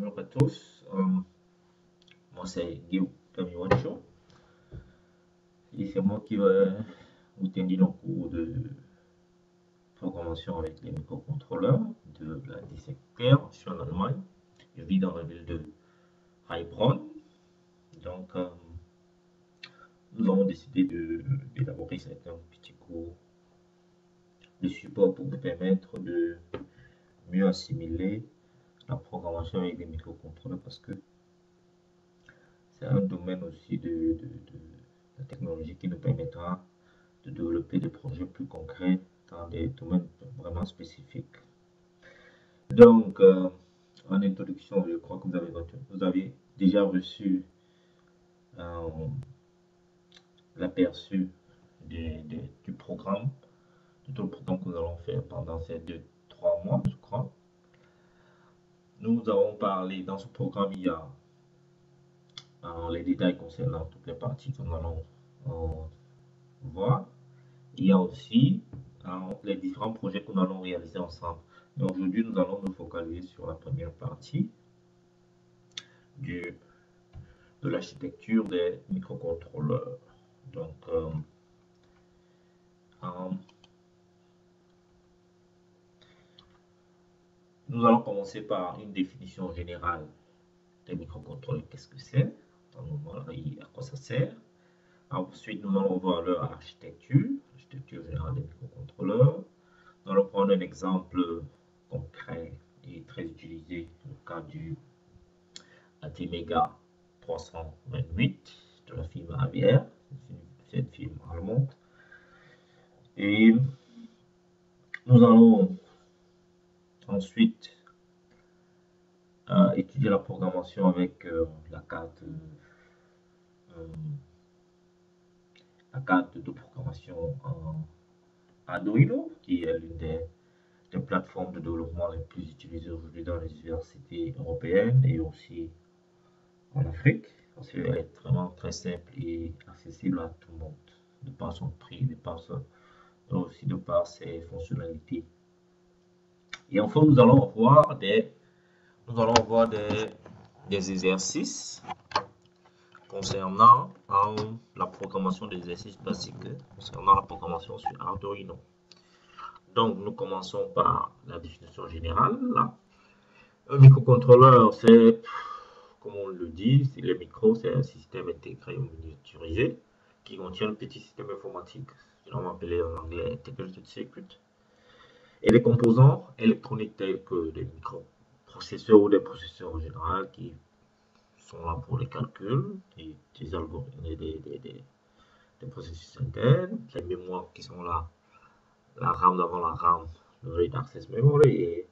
bonjour à tous. Moi, c'est Guillaume Kamiwacho et c'est moi qui vais vous tenir en cours de programmation avec les microcontrôleurs de la DCTR. Je suis en Allemagne. Je vis dans la ville de Heilbronn. Donc, nous avons décidé d'élaborer certains petits cours de support pour nous permettre de mieux assimiler la programmation avec les microcontrôleurs parce que c'est un domaine aussi de la technologie qui nous permettra de développer des projets plus concrets dans des domaines vraiment spécifiques. Donc, en introduction, je crois que vous avez déjà reçu l'aperçu du programme, de tout le programme que nous allons faire pendant ces 2-3 mois, je crois. Nous avons parlé, dans ce programme, il y a les détails concernant toutes les parties que nous allons voir. Il y a aussi les différents projets que nous allons réaliser ensemble. Mais aujourd'hui, nous allons nous focaliser sur la première partie de l'architecture des microcontrôleurs. Donc, nous allons commencer par une définition générale des microcontrôleurs. Qu'est-ce que c'est? À quoi ça sert? Ensuite, nous allons voir leur architecture générale des microcontrôleurs. Nous allons prendre un exemple concret et très utilisé, le cas du ATmega 328 de la firme AVR. C'est une firme allemande. Et nous allons ensuite étudier la programmation avec la carte de programmation en Arduino, qui est l'une des plateformes de développement les plus utilisées aujourd'hui dans les universités européennes et aussi en Afrique, parce qu'elle est vraiment très simple et accessible à tout le monde, de par son prix, aussi de par ses fonctionnalités. Et enfin, nous allons voir des exercices concernant la programmation des exercices basiques, concernant la programmation sur Arduino. Donc, nous commençons par la définition générale. Là. Un microcontrôleur, c'est, comme on le dit, les micros, c'est un système intégré ou miniaturisé qui contient un petit système informatique, généralement appelé en anglais Integrated Circuit, et les composants électroniques tels que des microprocesseurs ou des processeurs en général qui sont là pour les calculs, et des algorithmes, des processus internes, les mémoires qui sont là, la RAM devant la RAM, le Read Access Memory et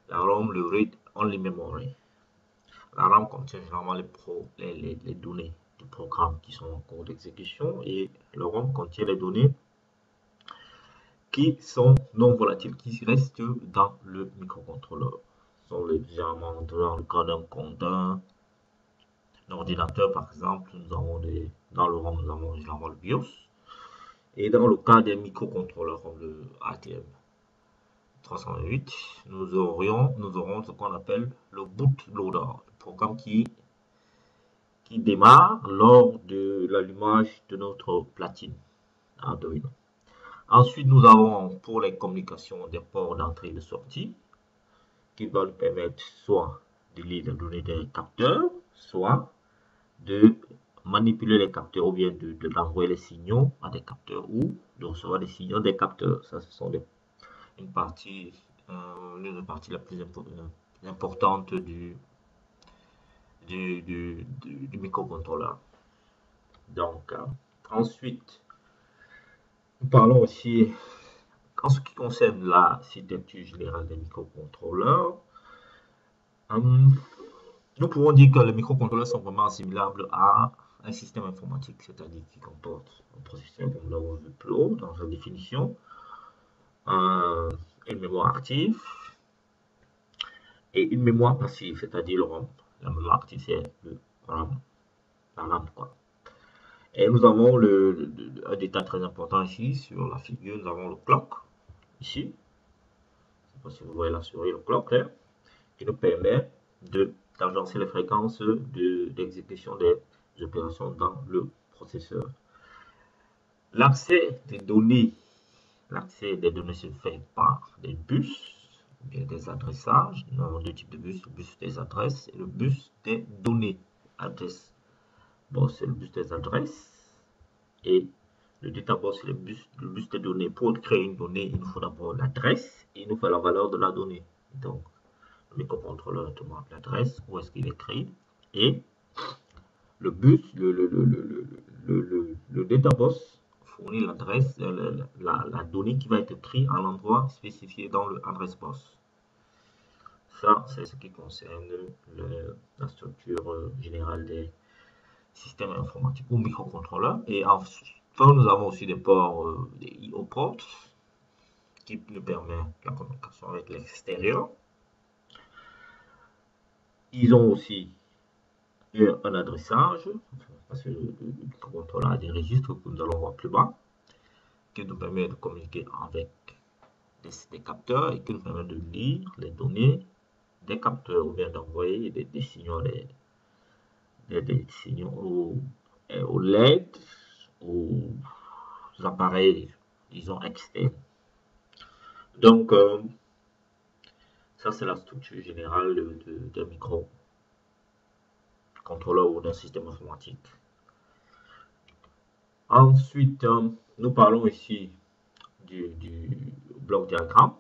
la ROM, le Read Only Memory. La RAM contient généralement les données du programme qui sont en cours d'exécution et le ROM contient les données qui sont non volatiles, qui restent dans le microcontrôleur. Ce sont généralement dans le cas d'un ordinateur, par exemple, dans le ROM, nous avons généralement le BIOS. Et dans le cas des microcontrôleurs comme le ATM 308, nous aurons ce qu'on appelle le bootloader, le programme qui démarre lors de l'allumage de notre platine Arduino. Ensuite, nous avons pour les communications des ports d'entrée et de sortie qui va nous permettre soit de lire les données des capteurs, soit de manipuler les capteurs ou bien d'envoyer les signaux à des capteurs ou de recevoir des signaux des capteurs. Ça, ce sont l'une des parties la plus importante du microcontrôleur. Donc, ensuite, nous parlons aussi, en ce qui concerne l'architecture générale des microcontrôleurs, nous pouvons dire que les microcontrôleurs sont vraiment assimilables à un système informatique, c'est-à-dire qui comporte un processeur, comme l'avons vu plus haut dans sa définition, une mémoire active et une mémoire passive, c'est-à-dire le ROM. La mémoire active, c'est la RAM, quoi. Et nous avons un détail très important ici sur la figure, nous avons le clock, ici. Je ne sais pas si vous voyez la souris, le clock là, qui nous permet de d'agencer les fréquences d'exécution des opérations dans le processeur. L'accès des données se fait par des bus, bien des adressages. Nous avons deux types de bus, le bus des adresses et le bus des données. Adresse, bon, c'est le bus des adresses et le data bus, c'est le bus des données. Pour créer une donnée, il nous faut d'abord l'adresse et il nous faut la valeur de la donnée. Donc, le microcontrôleur demande l'adresse, où est-ce qu'il écrit, et le bus, le data bus fournit l'adresse, la donnée qui va être prise à l'endroit spécifié dans le adresse bus. Ça, c'est ce qui concerne la structure générale des systèmes informatiques ou microcontrôleurs. Et enfin, nous avons aussi des ports, des I/O ports, qui nous permettent la communication avec l'extérieur. Ils ont aussi un adressage, parce que le microcontrôleur a des registres que nous allons voir plus bas, qui nous permet de communiquer avec des capteurs et qui nous permet de lire les données des capteurs ou bien d'envoyer des signaux, des signaux aux LED, aux appareils, disons, externes. Donc, ça, c'est la structure générale d'un microcontrôleur ou d'un système informatique. Ensuite, nous parlons ici du bloc diagramme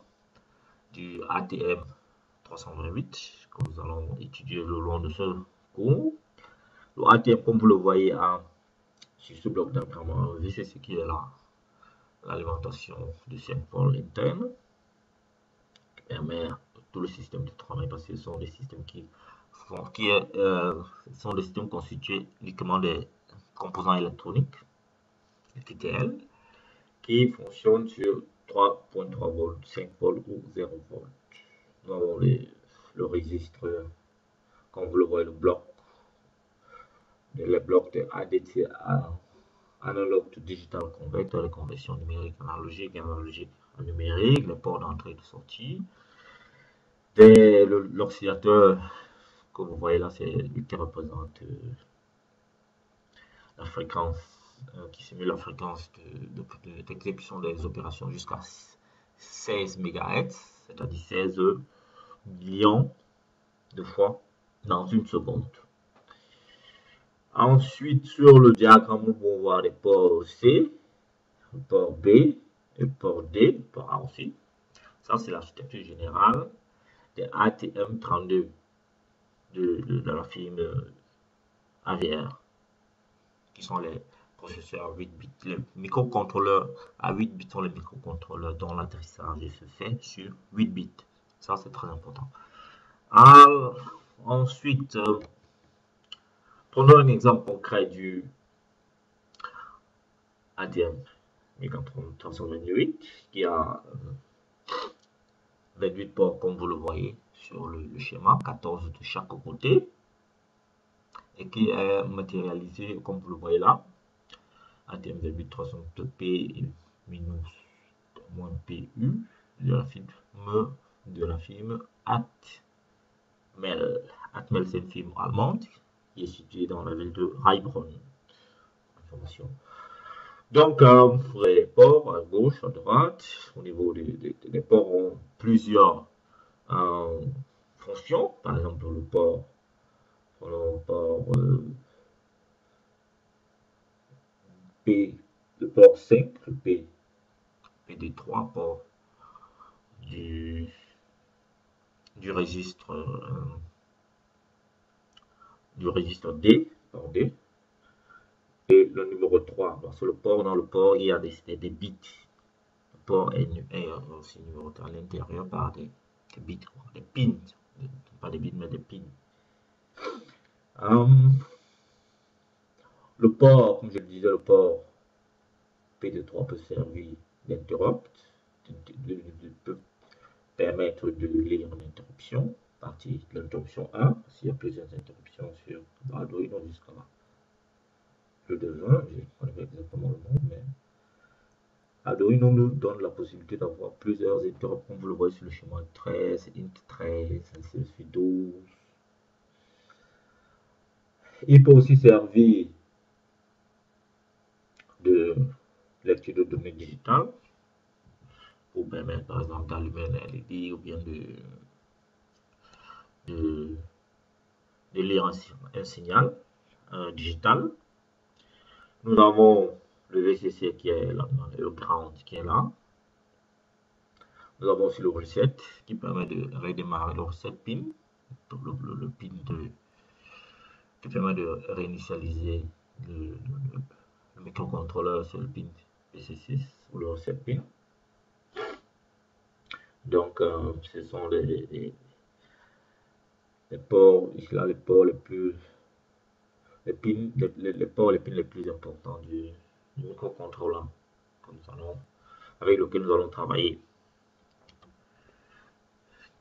du ATM 328 que nous allons étudier le long de ce cours. Le ATM, comme vous le voyez sur ce bloc diagramme en V, c'est ce qui est là, l'alimentation de 5 pôles internes qui permet tout le système de travail parce que ce sont des systèmes sont des systèmes constitués uniquement des composants électroniques, TTL, qui fonctionnent sur 3.3 volts, 5 volts ou 0 volts. Nous avons le registre, comme vous le voyez, les blocs de ADC, Analog to Digital Converter, les conversions numériques analogiques et analogiques en numérique, les ports d'entrée et de sortie. L'oscillateur que vous voyez là, c'est lui qui représente la fréquence, qui simule la fréquence d'exécution des opérations jusqu'à 16 MHz, c'est-à-dire 16 millions de fois dans une seconde. Ensuite, sur le diagramme, nous pouvons voir les ports C, le port B, le port D, le port A aussi. Ça, c'est l'architecture générale des ATM32 de la firme AVR, qui sont les processeurs 8 bits. Les microcontrôleurs à 8 bits sont les microcontrôleurs dont l'adressage se fait sur 8 bits. Ça, c'est très important. Ensuite, prenons un exemple concret du ATM 328 qui a 28 ports comme vous le voyez sur le schéma, 14 de chaque côté, et qui est matérialisé comme vous le voyez là, ATM 28300P -PU de la firme Atmel. Atmel, c'est une firme allemande qui est située dans la ville de Heilbronn. Information. Donc, vous avez les ports à gauche, à droite. Au niveau des ports ont plusieurs fonctions. Par exemple, le port P, le port 5, le PD3, port du registre D, port D. Et le numéro 3, sur le port, dans le port, il y a des bits. Le port est aussi numéroté à l'intérieur par des bits, des pins. Pas des bits, mais des pins. Le port, comme je le disais, le port PD3 peut servir d'interrupt, peut permettre de lire une interruption, partie de l'interruption 1, s'il y a plusieurs interruptions sur Arduino jusqu'à là. Le devin, je ne connais pas exactement le nom, mais Arduino nous donne la possibilité d'avoir plusieurs interrupts, comme vous le voyez sur le schéma 13, int 13, ainsi de suite 12, Il peut aussi servir de lecture de données digitales pour permettre par exemple d'allumer un LED ou bien de, de lire un signal digital. Nous avons le VCC qui est là, le ground qui est là. Nous avons aussi le reset qui permet de redémarrer le reset pin, le pin qui permet de réinitialiser le microcontrôleur sur le pin PC6 ou le reset pin. Donc, ce sont les ports, ici là, les ports les plus, les pins, les ports, les pins les plus importants du microcontrôleur avec lequel nous allons travailler.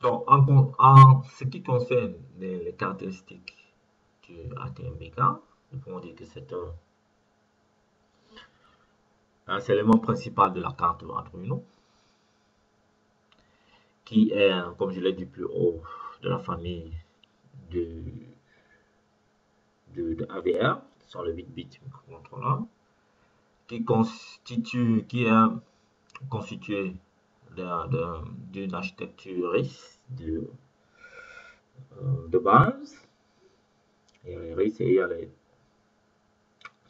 Donc, en ce qui concerne les caractéristiques du ATMECA, nous pouvons dire que c'est un élément principal de la carte Arduino, qui est, comme je l'ai dit plus haut, de la famille de AVR, sur le 8 bits microcontrôleur, qui est constitué d'une architecture RISC de base. Et les RISC, il y a les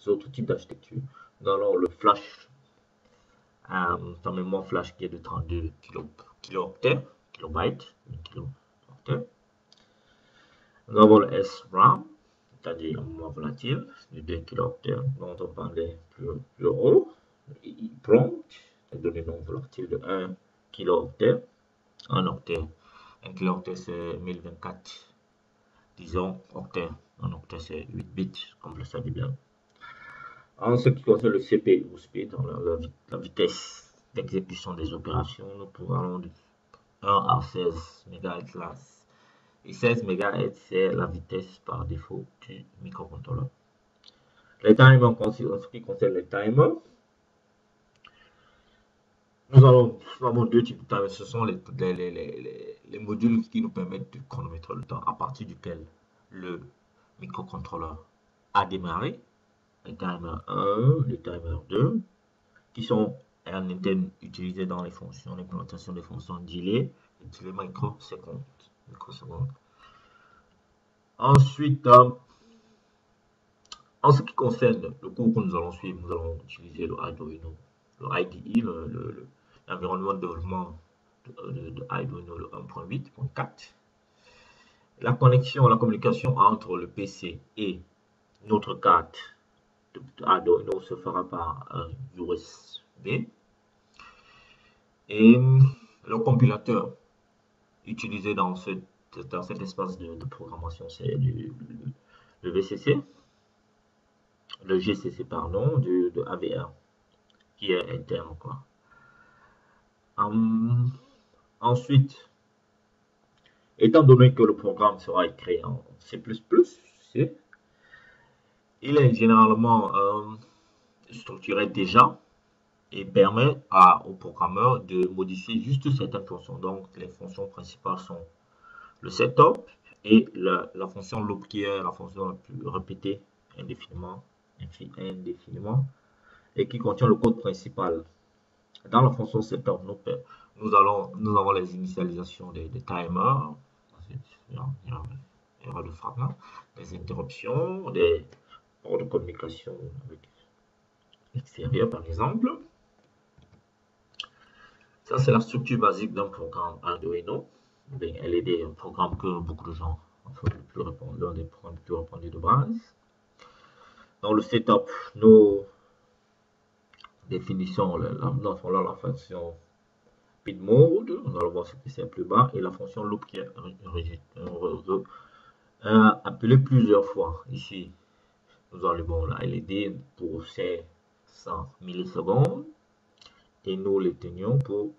autres types d'architecture. Nous avons le flash, sa mémoire flash qui est de 32 kilooctets, kilobytes, kilooctets. Nous avons le SRAM, c'est-à-dire la mémoire volatile, de 2 kilooctets, dont on parlait plus haut. EEPROM, la donnée non volatile de 1 kilooctet, 1 octet. 1 kilooctet c'est 1024, disons octet. Un octet c'est 8 bits, comme vous le savez bien. En ce qui concerne le CPU speed, la vitesse d'exécution des opérations, nous pouvons de 1 à 16 MHz. Et 16 MHz, c'est la vitesse par défaut du microcontrôleur. Les timers, en ce qui concerne les timers, nous avons deux types de timers. Ce sont les modules qui nous permettent de chronométrer le temps à partir duquel le microcontrôleur a démarré. Les timer 1, les timer 2, qui sont en interne utilisés dans les fonctions, l'implémentation des fonctions delay et delay microsecondes. Ensuite, en ce qui concerne le cours que nous allons suivre, nous allons utiliser le Arduino, le IDE, l'environnement de développement de Arduino, le 1.8.4. La communication entre le PC et notre carte Arduino se fera par un USB. Et le compilateur utilisé dans cet espace de programmation, c'est le VCC, le GCC, pardon, de AVR, qui est interne, quoi. Ensuite, étant donné que le programme sera écrit en C++, il est généralement structuré déjà et permet au programmeur de modifier juste certaines fonctions. Donc, les fonctions principales sont le setup et la fonction loop qui est la fonction la plus répétée indéfiniment et qui contient le code principal. Dans la fonction setup, nous avons les initialisations des timers, il y aura de frappe là, des interruptions, des ports de communication avec l'extérieur par exemple. Ça, c'est la structure basique d'un programme Arduino. LED est un programme que beaucoup de gens font l'un des plus répandus de base. Dans le setup, nous définissons la fonction speed mode, on va voir ce que c'est plus bas, et la fonction loop qui est appelée plusieurs fois. Ici, nous allumons la LED pour 500 millisecondes et nous l'éteignons pour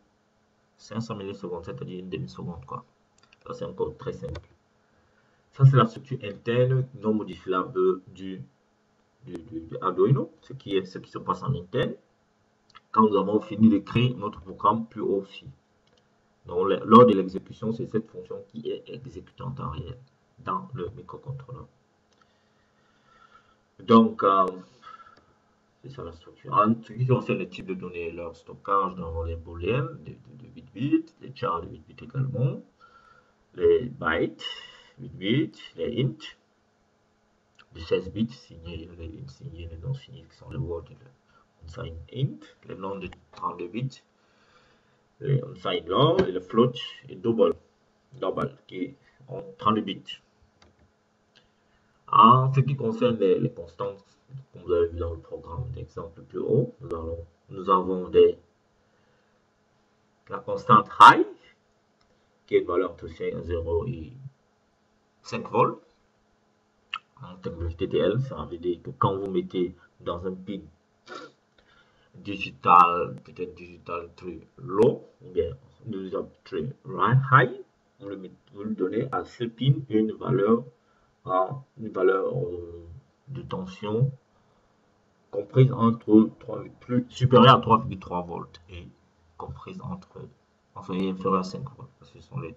500 millisecondes, c'est-à-dire une demi-seconde, quoi. Ça, c'est un code très simple. Ça, c'est la structure interne non modifiable du Arduino, ce qui se passe en interne quand nous avons fini de créer notre programme plus haut aussi. Donc, lors de l'exécution, c'est cette fonction qui est exécutée en temps réel dans le microcontrôleur. Donc, c'est ça la structure. En ce qui concerne les types de données et leur stockage, nous avons les booléens de 8 bits, les chars de 8 bits également, les bytes, 8 bits, les int de 16 bits, signés, les int signés, les non signés qui sont les word et le unsigned int, les noms de 32 bits, les unsigned long et le float et double qui ont 32 bits. En ce qui concerne les constantes, comme vous avez vu dans le programme d'exemple plus haut, nous avons la constante high, qui est une valeur associée à 0 et 5 volts. En termes de TTL, ça veut dire que quand vous mettez dans un pin digital, peut-être digital très low, ou bien digital très high, vous le donnez à ce pin une valeur de tension comprise entre 3, plus supérieure à 3,3 volts et comprise entre inférieure à 5 volts. Parce que ce sont les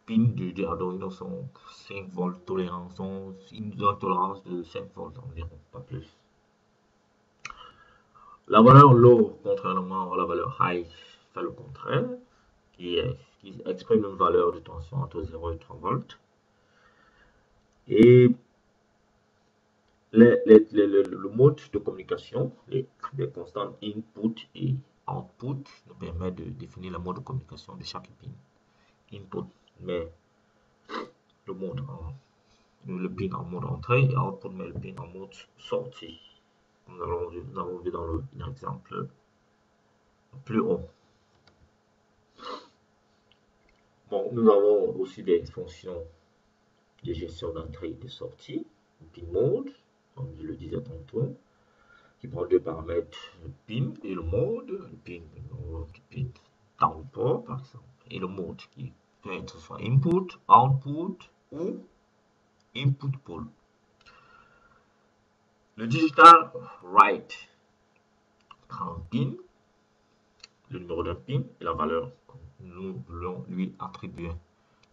pins du Arduino sont 5 volts tolérants, sont une tolérance de 5 volts environ, pas plus. La valeur low, contrairement à la valeur high, fait le contraire, qui exprime une valeur de tension entre 0 et 3 volts. Et le mode de communication, les constantes input et output nous permettent de définir le mode de communication de chaque pin. Input met le pin en mode entrée et output met le pin en mode sortie. Nous avons vu dans l'exemple plus haut. Bon, nous avons aussi des fonctions de gestion d'entrée et de sortie, pin mode, comme je le disais tantôt, qui prend deux paramètres, le pin et le mode, le pin downport par exemple, et le mode qui peut être soit input, output ou input pull. Le digital write prend un pin, le numéro d'un pin et la valeur que nous voulons lui attribuer.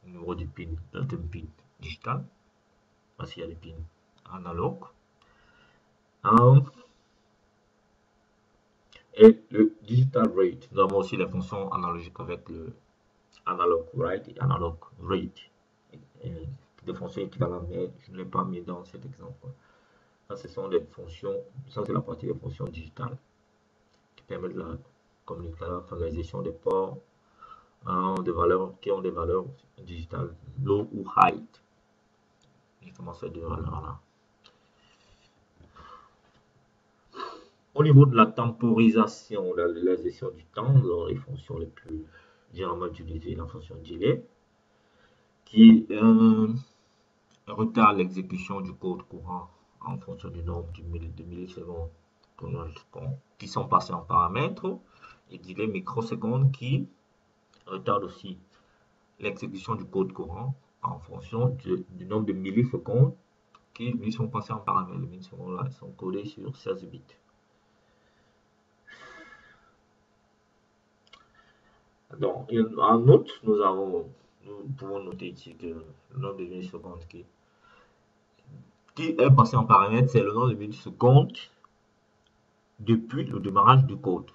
Le numéro du pin d'un pin digital, parce qu'il y a des pins analogues. Et le digital rate, nous avons aussi les fonctions analogiques avec le analog write et analog read. Des fonctions équivalentes, mais je ne l'ai pas mis dans cet exemple. Ça, ce sont des fonctions, ça c'est la partie des fonctions digitales qui permettent la communication, des ports qui ont des valeurs digitales low ou high. Uniquement ces deux valeurs-là. Au niveau de la temporisation, la gestion du temps, dans les fonctions les plus généralement utilisées, la fonction delay, qui retarde l'exécution du code courant en fonction du nombre de millisecondes qui sont passés en paramètres, et delay microsecondes qui retarde aussi l'exécution du code courant en fonction du nombre de millisecondes qui lui sont passés en paramètres. Les millisecondes là sont codés sur 16 bits. Donc, en outre, nous pouvons noter ici que le nombre de millisecondes qui est passé en paramètre, c'est le nombre de millisecondes depuis le démarrage du code,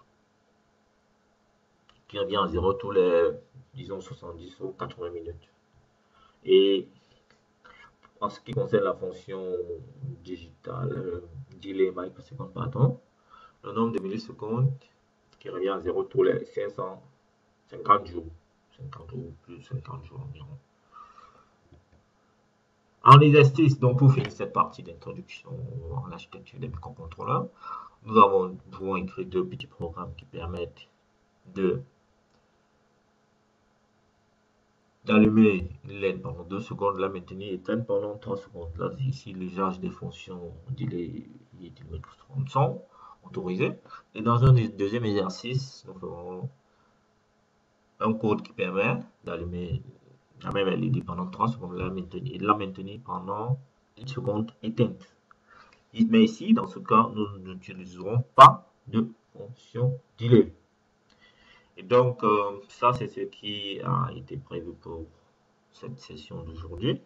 qui revient à 0 tous les, disons, 70 ou 80 minutes. Et en ce qui concerne la fonction digitale, delay microseconde, pardon, le nombre de millisecondes qui revient à 0 tous les 550 jours, 50 ou plus 50 jours environ. En exercice, donc pour finir cette partie d'introduction en architecture des microcontrôleurs, nous pouvons écrire deux petits programmes qui permettent d'allumer une LED pendant 2 secondes, la maintenir éteinte pendant 3 secondes. Là, ici, l'usage des fonctions delay et de microsecondes sont autorisés. Et dans un deuxième exercice, nous ferons un code qui permet d'allumer la même LED pendant 3 secondes et de la maintenir pendant 1 seconde éteinte. Mais ici, dans ce cas, nous n'utiliserons pas de fonction delay. Et donc, ça, c'est ce qui a été prévu pour cette session d'aujourd'hui.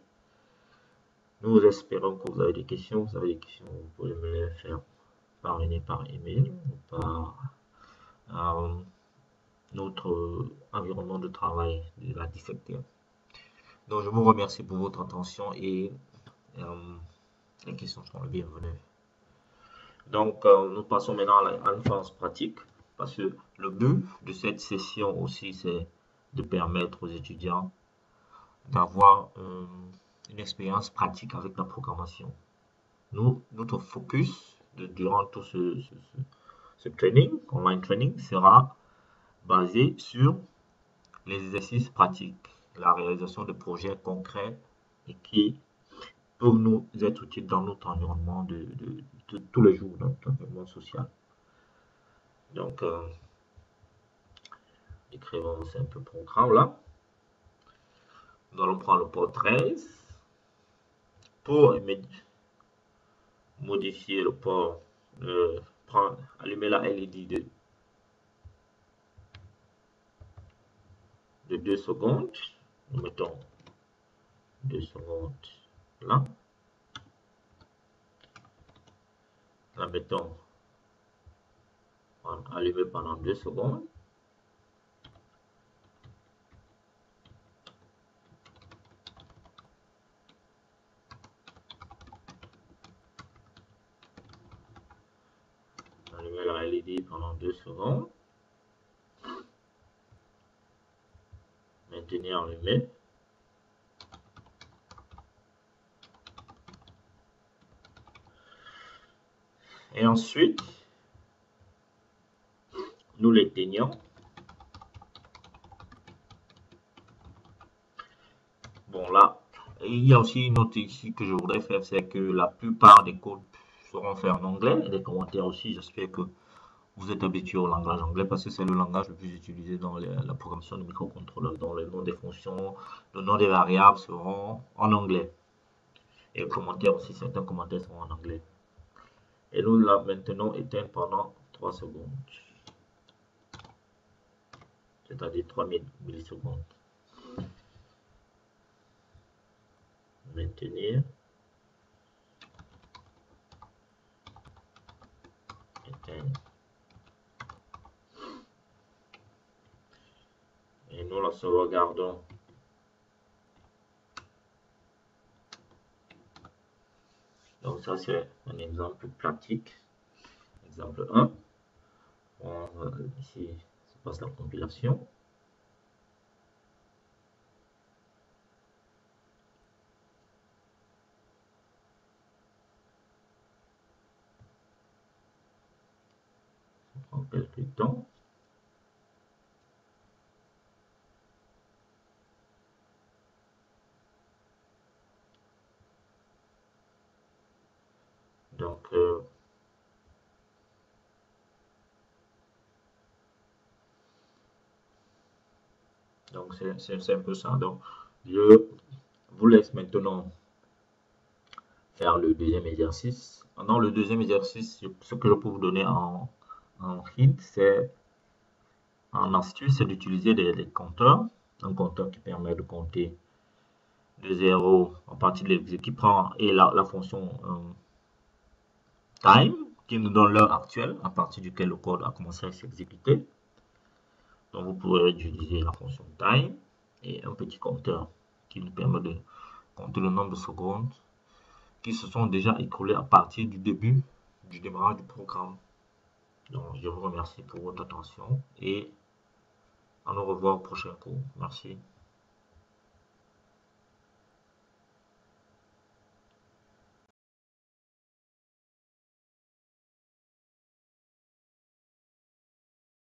Nous espérons que vous avez des questions. Vous avez des questions, vous pouvez me les faire parvenir par email ou par notre environnement de travail de la dissecteur. Donc, je vous remercie pour votre attention et les questions sont les bienvenues. Donc, nous passons maintenant à une phase pratique parce que le but de cette session aussi, c'est de permettre aux étudiants d'avoir une expérience pratique avec la programmation. Notre focus durant tout ce training, online training, sera basé sur les exercices pratiques, la réalisation de projets concrets et qui peuvent nous être utiles dans notre environnement de tous les jours, dans notre environnement social. Donc, écrivons un peu le programme là. Nous allons prendre le port 13 pour modifier le port, allumer la LED de 2 secondes. Nous mettons 2 secondes là. La mettons allumée pendant 2 secondes. Allumer la LED pendant 2 secondes. Maintenir allumé. Et ensuite, nous l'éteignons. Bon, là, il y a aussi une autre ici que je voudrais faire, c'est que la plupart des codes seront faits en anglais et les commentaires aussi. J'espère que vous êtes habitué au langage anglais parce que c'est le langage le plus utilisé dans la programmation de microcontrôleurs. Dans les noms des fonctions, le nom des variables seront en anglais. Et les commentaires aussi, certains commentaires seront en anglais. Et nous la maintenons éteinte pendant 3 secondes. C'est-à-dire 3 millisecondes. Maintenir. Éteindre. Et nous la sauvegardons. Donc ça c'est un exemple pratique. Exemple 1. Ici se passe la compilation. Ça prend quelques temps. Donc c'est un peu ça. Donc je vous laisse maintenant faire le deuxième exercice. Dans le deuxième exercice, ce que je peux vous donner en hint, c'est en astuce, c'est d'utiliser des compteurs. Un compteur qui permet de compter de 0 à partir de qui prend et la fonction time qui nous donne l'heure actuelle à partir duquel le code a commencé à s'exécuter. Donc vous pourrez utiliser la fonction time et un petit compteur qui nous permet de compter le nombre de secondes qui se sont déjà écoulées à partir du début du démarrage du programme. Donc je vous remercie pour votre attention et à nous revoir au prochain cours. Merci.